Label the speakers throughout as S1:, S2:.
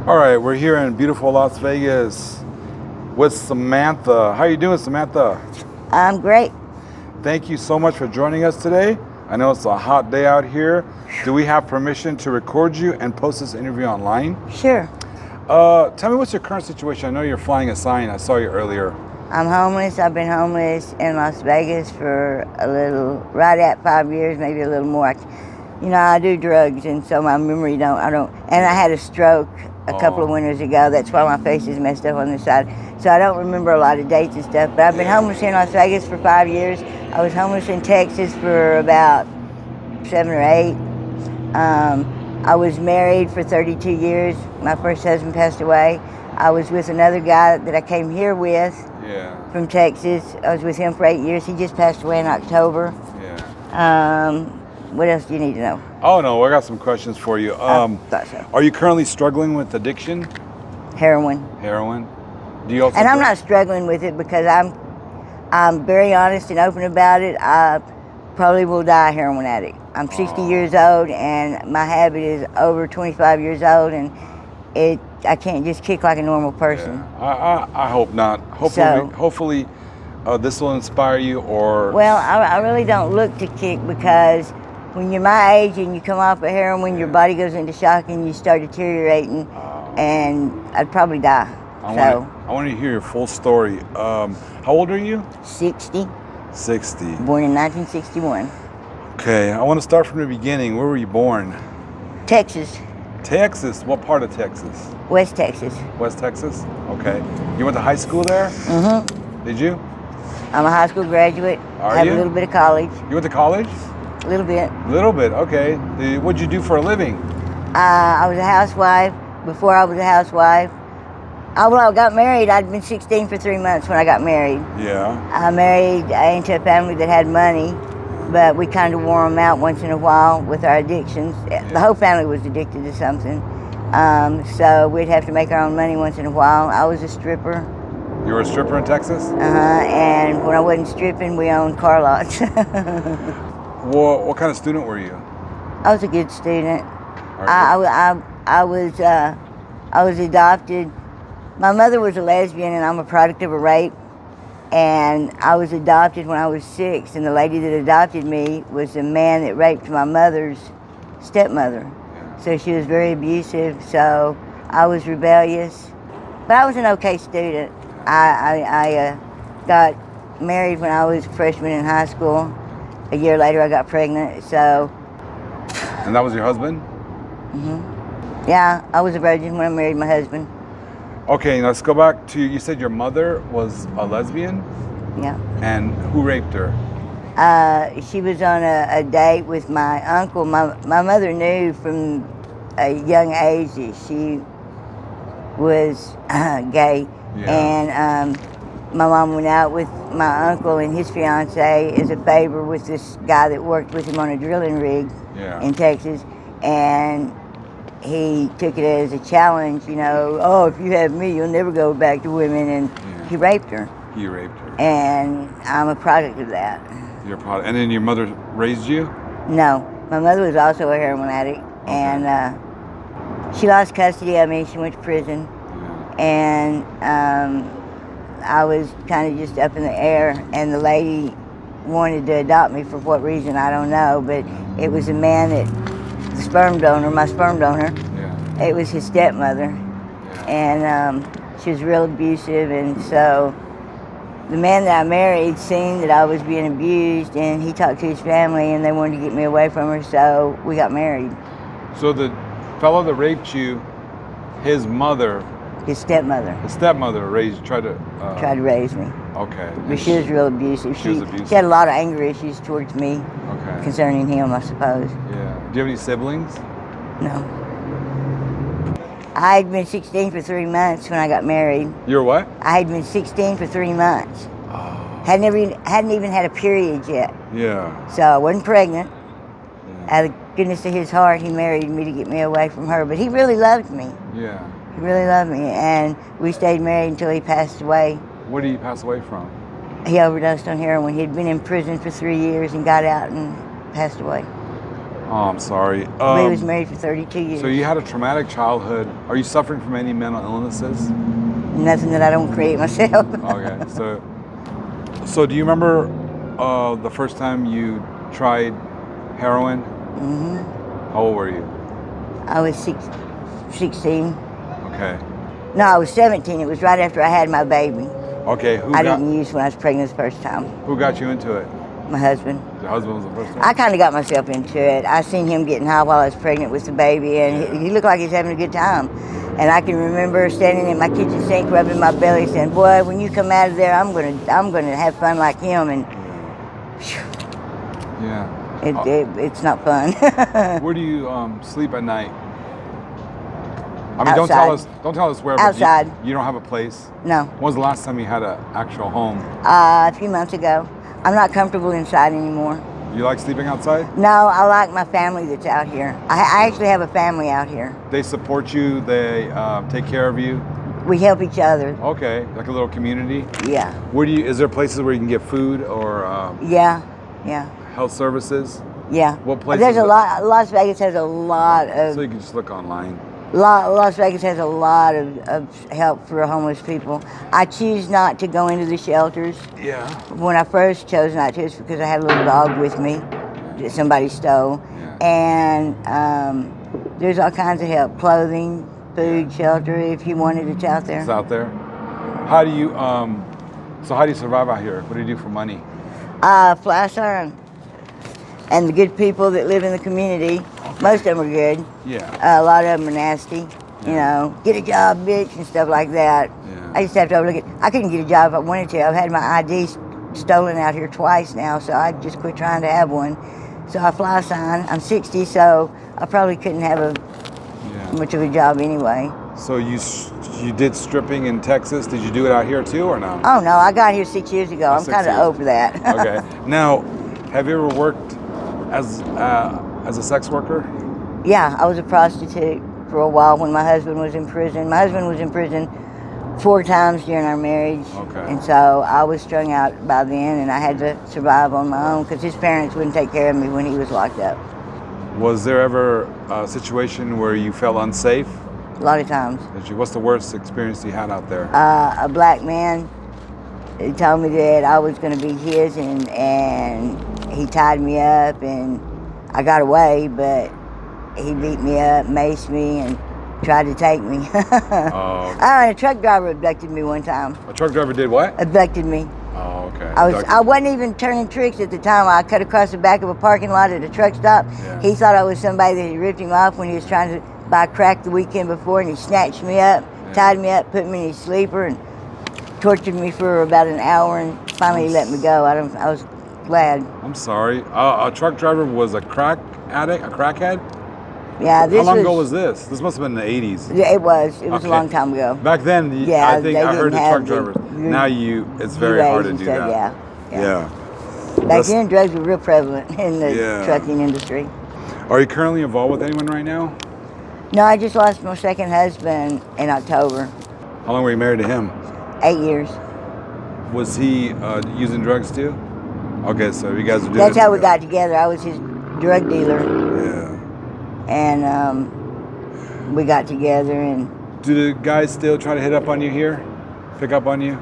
S1: All right, we're here in beautiful Las Vegas with Samantha. How you doing, Samantha?
S2: I'm great.
S1: Thank you so much for joining us today. I know it's a hot day out here. Do we have permission to record you and post this interview online?
S2: Sure.
S1: Tell me what's your current situation. I know you're flying a sign. I saw you earlier.
S2: I'm homeless. I've been homeless in Las Vegas for right at 5 years, maybe a little more. I do drugs, and so my memory and I had a stroke a couple of winters ago. That's why my face is messed up on the side. So I don't remember a lot of dates and stuff, but I've been homeless in Las Vegas for 5 years. I was homeless in Texas for about 7 or 8. I was married for 32 years. My first husband passed away. I was with another guy that I came here with from Texas. I was with him for 8 years. He just passed away in October. What else do you need to know?
S1: Oh, no, I got some questions for you.
S2: Thought so.
S1: Are you currently struggling with addiction?
S2: Heroin.
S1: Heroin? Do you also?
S2: And I'm not struggling with it because I'm very honest and open about it. I probably will die a heroin addict. I'm 60 years old, and my habit is over 25 years old, and I can't just kick like a normal person.
S1: Yeah. I hope not. Hopefully, this will inspire you.
S2: Well, I really don't look to kick because when you're my age and you come off of heroin, your body goes into shock and you start deteriorating, and I'd probably die.
S1: I want to hear your full story. How old are you?
S2: 60.
S1: 60.
S2: Born in 1961.
S1: Okay, I want to start from the beginning. Where were you born?
S2: Texas.
S1: Texas? What part of Texas?
S2: West Texas.
S1: West Texas? Okay. You went to high school there?
S2: Mm-hmm.
S1: Did you?
S2: I'm a high school graduate.
S1: Are
S2: have
S1: you?
S2: A little bit of college.
S1: You went to college?
S2: A little bit.
S1: A little bit, okay. What'd you do for a living?
S2: I was a housewife. Before I was a housewife, when I got married, I'd been 16 for 3 months when I got married.
S1: Yeah.
S2: I married into a family that had money, but we kind of wore them out once in a while with our addictions. The whole family was addicted to something. So we'd have to make our own money once in a while. I was a stripper.
S1: You were a stripper in Texas?
S2: And when I wasn't stripping, we owned car lots.
S1: What kind of student were you?
S2: I was a good student. I was adopted. My mother was a lesbian, and I'm a product of a rape. And I was adopted when I was 6, and the lady that adopted me was the man that raped my mother's stepmother. So she was very abusive, so I was rebellious. But I was an okay student. I got married when I was a freshman in high school. A year later, I got pregnant, so...
S1: And that was your husband?
S2: Mm-hmm. Yeah, I was a virgin when I married my husband.
S1: Okay, now let's go back to, you said your mother was a lesbian?
S2: Yeah.
S1: And who raped her?
S2: She was on a date with my uncle. My mother knew from a young age that she was gay. Yeah. And my mom went out with my uncle and his fiance as a favor with this guy that worked with him on a drilling rig in Texas. And he took it as a challenge, if you have me, you'll never go back to women. And he raped her.
S1: He raped her.
S2: And I'm a product of that.
S1: You're a product. And then your mother raised you?
S2: No. My mother was also a heroin addict. Okay. And she lost custody of me. She went to prison. Yeah. And I was kind of just up in the air. And the lady wanted to adopt me for what reason, I don't know. But it was a man my sperm donor, it was his stepmother, and she was real abusive, and so the man that I married seen that I was being abused, and he talked to his family, and they wanted to get me away from her, so we got married.
S1: So the fellow that raped you, his stepmother tried to
S2: raise me.
S1: Okay.
S2: But she was real abusive. She had a lot of anger issues towards me concerning him, I suppose.
S1: Yeah. Do you have any siblings?
S2: No. I had been 16 for 3 months when I got married.
S1: You were what?
S2: I had been 16 for 3 months. Oh. Hadn't even had a period yet.
S1: Yeah.
S2: So I wasn't pregnant. Out of the goodness of his heart, he married me to get me away from her. But he really loved me.
S1: Yeah.
S2: He really loved me, and we stayed married until he passed away.
S1: What did he pass away from?
S2: He overdosed on heroin. He'd been in prison for 3 years and got out and passed away.
S1: Oh, I'm sorry.
S2: We was married for 32 years.
S1: So you had a traumatic childhood. Are you suffering from any mental illnesses?
S2: Nothing that I don't create myself.
S1: Okay. So do you remember the first time you tried heroin?
S2: Hmm.
S1: How old were you?
S2: I was 16.
S1: Okay.
S2: No, I was 17. It was right after I had my baby.
S1: Okay.
S2: I didn't use when I was pregnant the first time.
S1: Who got you into it?
S2: My husband.
S1: Your husband was the first one?
S2: I kind of got myself into it. I seen him getting high while I was pregnant with the baby, and he looked like he's having a good time. And I can remember standing in my kitchen sink, rubbing my belly, saying, "Boy, when you come out of there, I'm gonna have fun like him." And
S1: yeah,
S2: it's not fun.
S1: where do you sleep at night? I mean,
S2: Outside.
S1: don't tell us where. But
S2: Outside.
S1: You don't have a place.
S2: No.
S1: When was the last time you had an actual home?
S2: A few months ago. I'm not comfortable inside anymore.
S1: You like sleeping outside?
S2: No, I like my family that's out here. I actually have a family out here.
S1: They support you. They take care of you.
S2: We help each other.
S1: Okay, like a little community.
S2: Yeah.
S1: Where do you? Is there places where you can get food or
S2: Yeah.
S1: health services?
S2: Yeah.
S1: What places?
S2: There's a lot. Las Vegas has a lot of.
S1: So you can just look online.
S2: Las Vegas has a lot of help for homeless people. I choose not to go into the shelters.
S1: Yeah.
S2: When I first chose not to, it's because I had a little dog with me that somebody stole.
S1: Yeah.
S2: And there's all kinds of help: clothing, food, shelter. If you wanted, it's out there.
S1: It's out there. How do you So how do you survive out here? What do you do for money?
S2: Fly sign. And the good people that live in the community, most of them are good.
S1: Yeah.
S2: A lot of them are nasty. You know, get a job, bitch, and stuff like that.
S1: Yeah.
S2: I just have to look at. I couldn't get a job if I wanted to. I've had my ID stolen out here twice now, so I just quit trying to have one. So I fly sign. I'm 60, so I probably couldn't have much of a job anyway.
S1: So you did stripping in Texas. Did you do it out here too, or no?
S2: Oh no, I got here 6 years ago. I'm
S1: 6
S2: kind of
S1: years.
S2: over that.
S1: Okay. Now, have you ever worked as a sex worker?
S2: Yeah, I was a prostitute for a while when my husband was in prison. My husband was in prison 4 times during our marriage.
S1: Okay.
S2: And so I was strung out by then, and I had to survive on my own because his parents wouldn't take care of me when he was locked up.
S1: Was there ever a situation where you felt unsafe?
S2: A lot of times.
S1: What's the worst experience you had out there?
S2: A black man, he told me that I was going to be his, and he tied me up, and I got away, but he beat me up, maced me, and tried to take me.
S1: Oh.
S2: And a truck driver abducted me one time.
S1: A truck driver did what?
S2: Abducted me.
S1: Oh, okay.
S2: I wasn't even turning tricks at the time. I cut across the back of a parking lot at a truck stop.
S1: Yeah.
S2: He thought I was somebody that had ripped him off when he was trying to buy crack the weekend before, and he snatched me up, tied me up, put me in his sleeper, and tortured me for about an hour, and finally he let me go. I was glad.
S1: I'm sorry. A truck driver was a crack addict, a crackhead?
S2: Yeah,
S1: How long ago was this? This must have been in the 80s.
S2: Yeah, it was. It was
S1: Okay.
S2: a long time ago.
S1: Back then,
S2: Yeah,
S1: I think
S2: they
S1: I heard the
S2: didn't
S1: truck
S2: have
S1: drivers.
S2: the
S1: Now it's very
S2: UAs
S1: hard to
S2: and
S1: do
S2: stuff,
S1: that.
S2: Yeah. Back
S1: That's-
S2: then, drugs were real prevalent in the
S1: Yeah.
S2: trucking industry.
S1: Are you currently involved with anyone right now?
S2: No, I just lost my second husband in October.
S1: How long were you married to him?
S2: 8 years.
S1: Was he using drugs too? Okay, so you guys are doing
S2: That's
S1: it
S2: how we
S1: together.
S2: got together. I was his drug dealer,
S1: Yeah.
S2: and we got together, and
S1: Do the guys still try to hit up on you here? Pick up on you?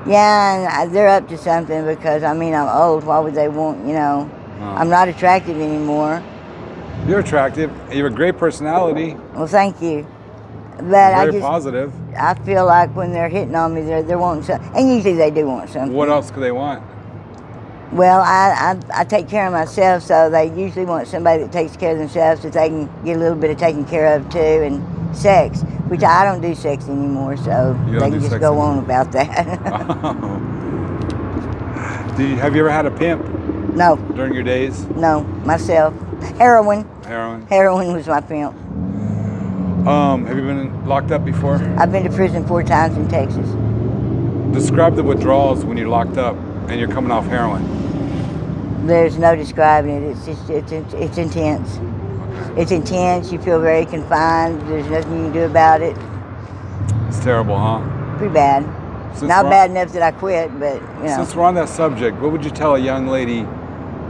S2: yeah, and they're up to something because, I mean, I'm old. Why would they want, I'm not attractive anymore.
S1: You're attractive. You have a great personality.
S2: Well, thank you. But
S1: Very positive.
S2: I feel like when they're hitting on me, they're wanting something, and usually they do want something.
S1: What else could they want?
S2: Well, I take care of myself, so they usually want somebody that takes care of themselves so they can get a little bit of taken care of too, and sex, which I don't do sex anymore, so
S1: You don't
S2: they
S1: do
S2: can just
S1: sex
S2: go
S1: anymore?
S2: on about that.
S1: Have you ever had a pimp
S2: No,
S1: during your days?
S2: no, myself. Heroin.
S1: Heroin?
S2: Was my pimp.
S1: Have you been locked up before?
S2: I've been to prison 4 times in Texas.
S1: Describe the withdrawals when you're locked up and you're coming off heroin.
S2: There's no describing it. It's just it's intense. It's intense. You feel very confined. There's nothing you can do about it.
S1: It's terrible, huh?
S2: Pretty bad.
S1: Since
S2: Not
S1: we're-
S2: bad enough that I quit, but
S1: Since we're on that subject, what would you tell a young lady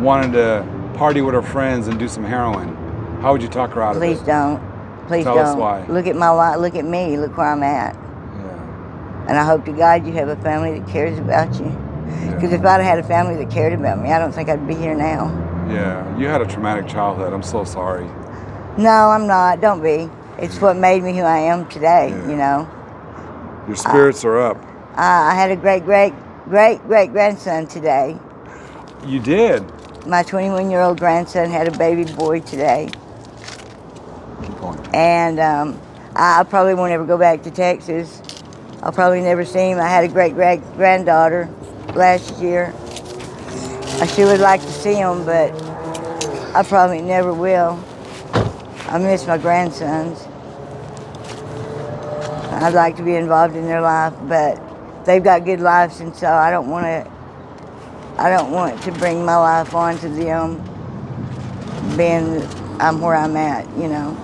S1: wanting to party with her friends and do some heroin, how would you talk her out of it?
S2: Please don't. Please
S1: Tell
S2: don't.
S1: us why.
S2: Look at my life. Look at me. Look where I'm at.
S1: Yeah.
S2: And I hope to God you have a family that cares about you. Because if I'd had a family that cared about me, I don't think I'd be here now.
S1: Yeah. You had a traumatic childhood. I'm so sorry.
S2: No, I'm not. Don't be. It's what made me who I am today,
S1: Yeah.
S2: you know.
S1: Your spirits are up.
S2: I had a great-great-great-great-grandson today.
S1: You did?
S2: My 21-year-old grandson had a baby boy today.
S1: Keep going.
S2: And I probably won't ever go back to Texas. I'll probably never see him. I had a great-great-granddaughter last year. I sure would like to see him, but I probably never will. I miss my grandsons. I'd like to be involved in their life, but they've got good lives, and so I don't want to bring my life on to them, being I'm where I'm at, you know.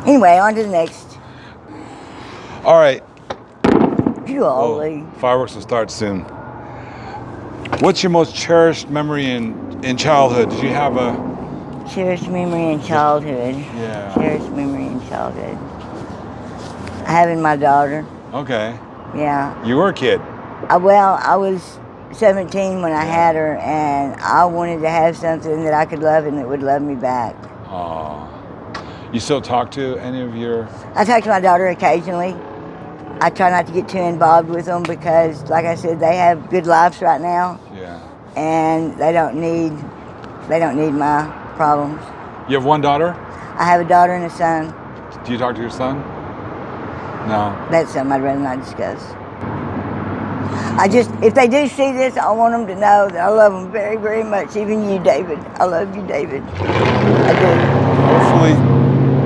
S2: Anyway, on to the next.
S1: All right.
S2: Golly.
S1: Fireworks will start soon. What's your most cherished memory in childhood? Did you have a...
S2: Cherished memory in childhood.
S1: Yeah.
S2: Cherished memory in childhood. Having my daughter.
S1: Okay.
S2: Yeah.
S1: You were a kid.
S2: I was 17 when I had her, and I wanted to have something that I could love and that would love me back.
S1: Aw. You still talk to any of your...
S2: I talk to my daughter occasionally. I try not to get too involved with them because, like I said, they have good lives right now.
S1: Yeah.
S2: And they don't need my problems.
S1: You have one daughter?
S2: I have a daughter and a son.
S1: Do you talk to your son? No.
S2: That's something I'd rather not discuss. If they do see this, I want them to know that I love them very, very much. Even you, David. I love you, David. I do.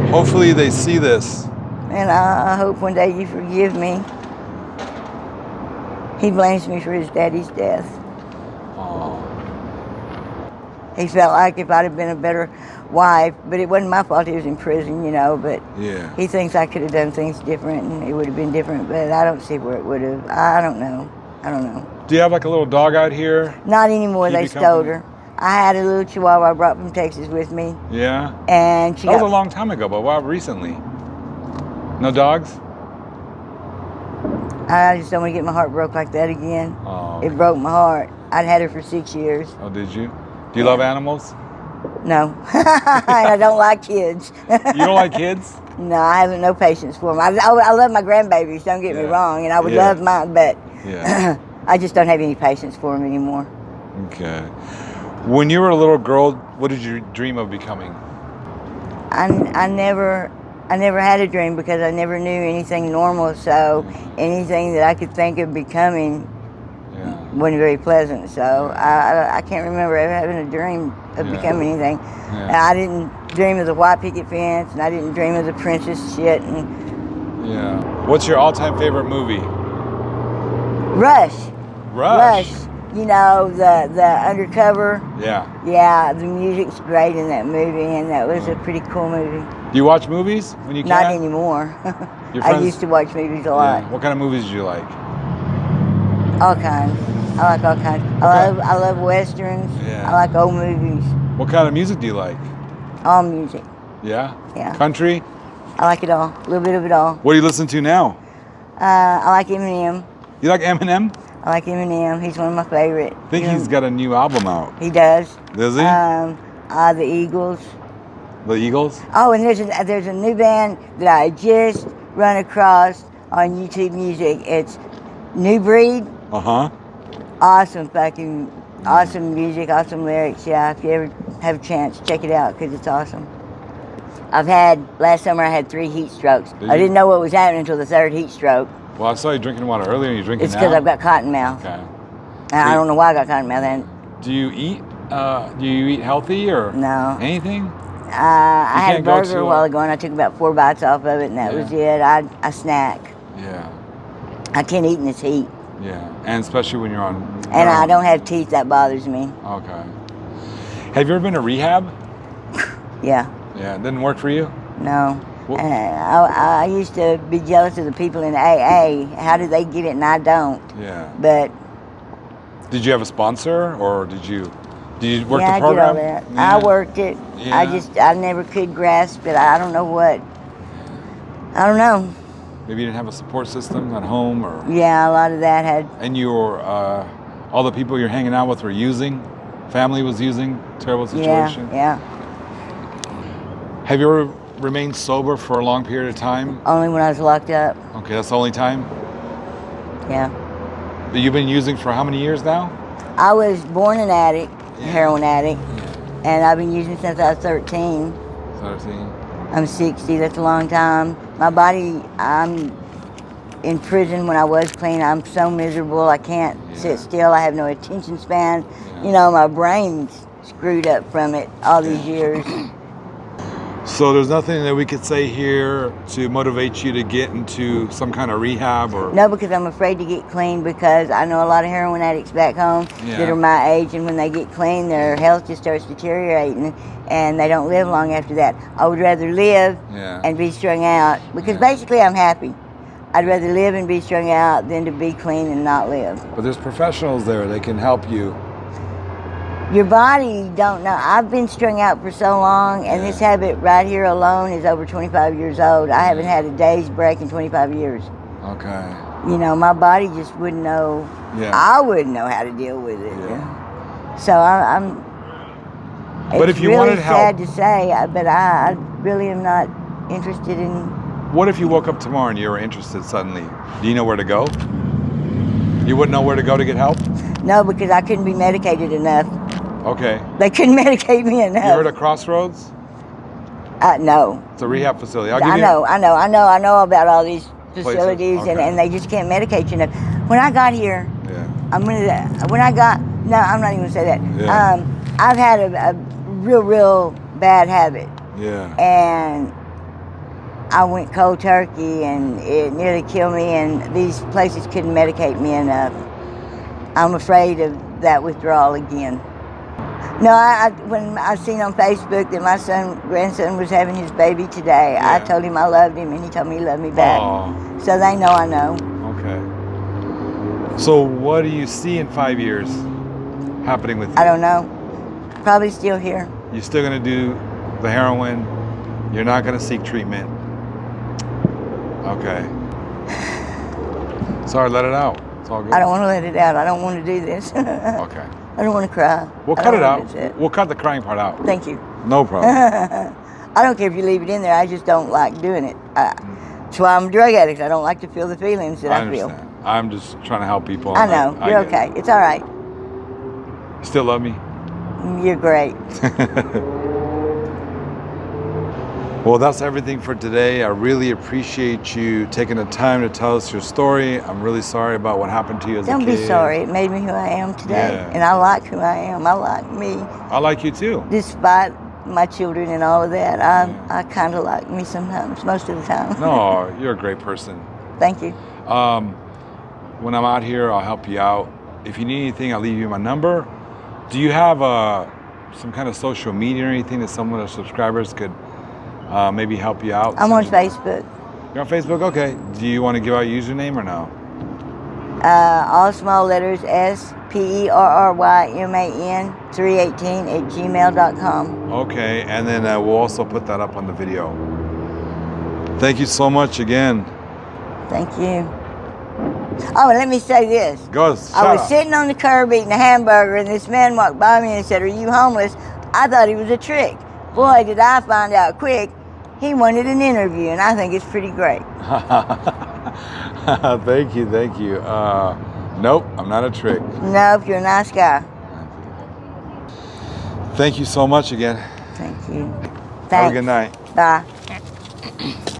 S1: Hopefully they see this.
S2: And I hope one day you forgive me. He blames me for his daddy's death.
S1: Oh.
S2: He felt like if I'd have been a better wife, but it wasn't my fault. He was in prison, you know, but
S1: Yeah.
S2: he thinks I could have done things different and it would have been different, but I don't see where it would have. I don't know.
S1: Do you have like a little dog out here?
S2: Not anymore.
S1: Keep
S2: They
S1: you
S2: stole
S1: company?
S2: her. I had a little Chihuahua I brought from Texas with me,
S1: Yeah.
S2: and she
S1: That was
S2: got
S1: a long time ago, but why recently? No dogs?
S2: I just don't want to get my heart broke like that again.
S1: Oh.
S2: It broke my heart. I'd had her for 6 years.
S1: Oh, did you? Do you love animals?
S2: No. And I don't like kids.
S1: You don't like kids?
S2: No, I have no patience for them. I love my grandbabies, don't get me wrong, and I would love mine, but
S1: Yeah.
S2: I just don't have any patience for them anymore.
S1: Okay. When you were a little girl, what did you dream of becoming?
S2: I never had a dream because I never knew anything normal, so anything that I could think of becoming wasn't very pleasant. So I can't remember ever having a dream of becoming anything.
S1: Yeah.
S2: And I didn't dream of the white picket fence, and I didn't dream of the princess shit. And
S1: Yeah. What's your all-time favorite movie?
S2: Rush.
S1: Rush.
S2: You know, the undercover.
S1: Yeah.
S2: Yeah, the music's great in that movie, and that was a pretty cool movie.
S1: Do you watch movies when you can?
S2: Not anymore.
S1: Your
S2: I
S1: friends-
S2: used to watch movies a lot.
S1: Yeah. What kind of movies do you like?
S2: All kinds. I like all kinds. I love westerns.
S1: Yeah.
S2: I like old movies.
S1: What kind of music do you like?
S2: All music.
S1: Yeah?
S2: Yeah.
S1: Country?
S2: I like it all. A little bit of it all.
S1: What do you listen to now?
S2: I like Eminem.
S1: You like Eminem?
S2: I like Eminem. He's one of my favorite.
S1: I think he's got a new album out.
S2: He does.
S1: Does he?
S2: The Eagles.
S1: The Eagles?
S2: Oh, and there's a new band that I just run across on YouTube Music. It's New Breed.
S1: Uh-huh.
S2: Awesome fucking awesome music, awesome lyrics. Yeah, if you ever have a chance, check it out because it's awesome. Last summer I had 3 heat strokes. I didn't know what was happening until the 3rd heat stroke.
S1: Well, I saw you drinking water earlier and you're drinking
S2: It's
S1: now?
S2: because I've got cotton mouth.
S1: Okay.
S2: And I don't know why I got cotton mouth then.
S1: Do you eat healthy or
S2: No.
S1: anything?
S2: I had a
S1: can't go
S2: burger
S1: to
S2: a while ago and I took about 4 bites off of it and that was it. I snack.
S1: Yeah.
S2: I can't eat in this heat.
S1: Yeah. And especially when you're on...
S2: And I don't have teeth, that bothers me.
S1: Okay. Have you ever been to rehab?
S2: Yeah.
S1: Yeah. It didn't work for you?
S2: No.
S1: What-
S2: I used to be jealous of the people in AA. How do they get it and I don't?
S1: Yeah.
S2: But
S1: Did you have a sponsor or did you Did you work
S2: yeah,
S1: the program?
S2: I did all that.
S1: Yeah.
S2: I worked it.
S1: Yeah.
S2: I never could grasp it. I don't know what. I don't know.
S1: Maybe you didn't have a support system at home, or
S2: Yeah, a lot of that had.
S1: and all the people you're hanging out with were using. Family was using. Terrible situation.
S2: Yeah.
S1: Have you ever remained sober for a long period of time?
S2: Only when I was locked up.
S1: Okay, that's the only time.
S2: Yeah.
S1: You've been using for how many years now?
S2: I was born an addict,
S1: Yeah.
S2: heroin addict, and I've been using since I was 13.
S1: 13.
S2: I'm 60. That's a long time. My body, I'm in prison when I was clean. I'm so miserable. I can't sit still. I have no attention span.
S1: Yeah.
S2: You know, my brain's screwed up from it all these years.
S1: So there's nothing that we could say here to motivate you to get into some kind of rehab or...
S2: No, because I'm afraid to get clean, because I know a lot of heroin addicts back home that are my age, and when they get clean, their health just starts deteriorating, and they don't live long after that. I would rather live and be strung out, because basically I'm happy. I'd rather live and be strung out than to be clean and not live.
S1: But there's professionals there. They can help you.
S2: Your body don't know. I've been strung out for so long, and this habit right here alone is over 25 years old. I haven't had a day's break in 25 years.
S1: Okay.
S2: You know, my body just wouldn't know.
S1: Yeah.
S2: I wouldn't know how to deal with it.
S1: Yeah.
S2: So I'm.
S1: But if you
S2: really
S1: wanted help,
S2: sad to say, but I really am not interested in.
S1: what if you woke up tomorrow and you were interested suddenly? Do you know where to go? You wouldn't know where to go to get help?
S2: No, because I couldn't be medicated enough.
S1: Okay.
S2: They couldn't medicate me enough.
S1: You heard of Crossroads?
S2: No.
S1: It's a rehab facility.
S2: I know about all these facilities,
S1: Okay.
S2: and they just can't medicate you enough. When I got here, I'm not even gonna say that.
S1: Yeah.
S2: I've had a real bad habit,
S1: Yeah.
S2: and I went cold turkey, and it nearly killed me, and these places couldn't medicate me enough. I'm afraid of that withdrawal again. No, when I seen on Facebook that my grandson was having his baby today, I told him I loved him, and he told me he loved me back.
S1: Aww.
S2: So they know I know.
S1: Okay. So what do you see in 5 years happening with you?
S2: I don't know. Probably still here.
S1: You're still gonna do the heroin. You're not gonna seek treatment. Okay. Sorry, let it out. It's all good.
S2: I don't want to let it out. I don't want to do this.
S1: Okay.
S2: I don't want to cry.
S1: We'll cut it out. We'll cut the crying part out.
S2: Thank you.
S1: No problem.
S2: I don't care if you leave it in there. I just don't like doing it. That's why I'm a drug addict. I don't like to feel the feelings that I feel.
S1: understand. I'm just trying to help people.
S2: I know. You're
S1: get
S2: okay. It's all right.
S1: it. Still love me?
S2: You're great.
S1: Well, that's everything for today. I really appreciate you taking the time to tell us your story. I'm really sorry about what happened to you as a kid.
S2: Don't be sorry. It made me who I am today.
S1: Yeah.
S2: And I like who I am. I like me.
S1: I like you too.
S2: Despite my children and all of that, I kind of like me sometimes, most of the time.
S1: No, you're a great person.
S2: Thank you.
S1: When I'm out here, I'll help you out. If you need anything, I'll leave you my number. Do you have some kind of social media or anything that some of the subscribers could maybe help you out?
S2: I'm on Facebook.
S1: You're on Facebook? Okay. Do you want to give out your username or no?
S2: All small letters, SPERRYMAN 318@gmail.com.
S1: Okay, and then we'll also put that up on the video. Thank you so much again.
S2: Thank you. Oh, and let me say this.
S1: Go.
S2: I was sitting on the curb eating a hamburger, and this man walked by me and said, "Are you homeless?" I thought he was a trick. Boy, did I find out quick. He wanted an interview, and I think it's pretty great.
S1: Thank you. Nope, I'm not a trick.
S2: Nope, you're a nice guy.
S1: Thank you so much again.
S2: Thank you.
S1: Have a good night.
S2: Bye.